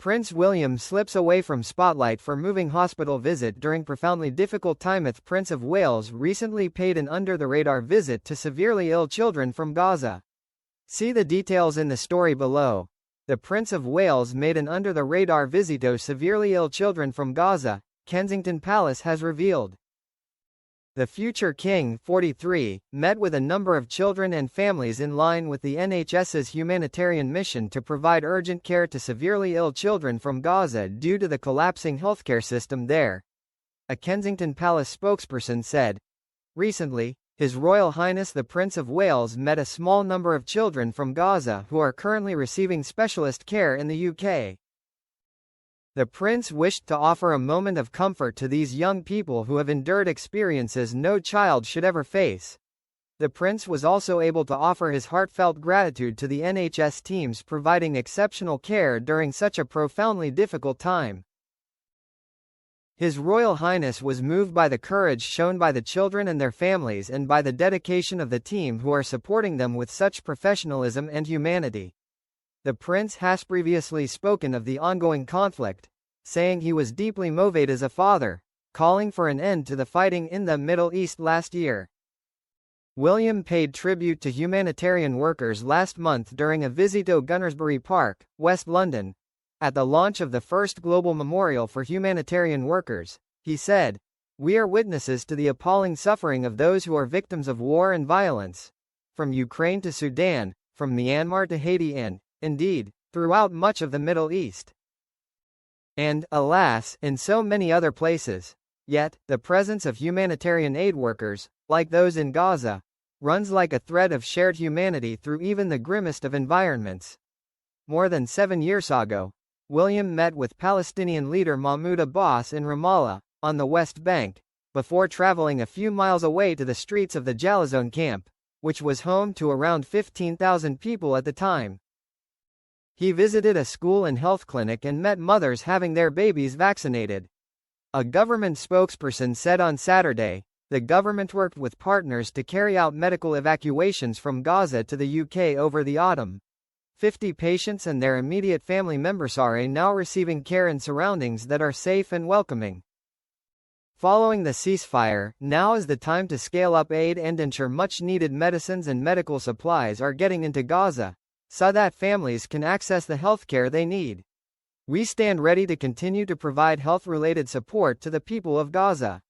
Prince William slips away from spotlight for moving hospital visit during profoundly difficult time. The Prince of Wales recently paid an under-the-radar visit to severely ill children from Gaza. See the details in the story below. The Prince of Wales made an under-the-radar visit to severely ill children from Gaza, Kensington Palace has revealed. The future king, 43, met with a number of children and families in line with the NHS's humanitarian mission to provide urgent care to severely ill children from Gaza due to the collapsing healthcare system there. A Kensington Palace spokesperson said. Recently, His Royal Highness the Prince of Wales met a small number of children from Gaza who are currently receiving specialist care in the UK. The Prince wished to offer a moment of comfort to these young people who have endured experiences no child should ever face. The Prince was also able to offer his heartfelt gratitude to the NHS teams providing exceptional care during such a profoundly difficult time. His Royal Highness was moved by the courage shown by the children and their families and by the dedication of the team who are supporting them with such professionalism and humanity. The Prince has previously spoken of the ongoing conflict, saying he was deeply moved as a father, calling for an end to the fighting in the Middle East last year. William paid tribute to humanitarian workers last month during a visit to Gunnersbury Park, West London. At the launch of the first global memorial for humanitarian workers, he said, "We are witnesses to the appalling suffering of those who are victims of war and violence. From Ukraine to Sudan, from Myanmar to Haiti and, indeed, throughout much of the Middle East. And, alas, in so many other places. Yet, the presence of humanitarian aid workers, like those in Gaza, runs like a thread of shared humanity through even the grimmest of environments." More than 7 years ago, William met with Palestinian leader Mahmoud Abbas in Ramallah, on the West Bank, before traveling a few miles away to the streets of the Jalazon camp, which was home to around 15,000 people at the time. He visited a school and health clinic and met mothers having their babies vaccinated. A government spokesperson said on Saturday, the government worked with partners to carry out medical evacuations from Gaza to the UK over the autumn. 50 patients and their immediate family members are now receiving care in surroundings that are safe and welcoming. Following the ceasefire, now is the time to scale up aid and ensure much-needed medicines and medical supplies are getting into Gaza, so that families can access the healthcare they need. We stand ready to continue to provide health-related support to the people of Gaza.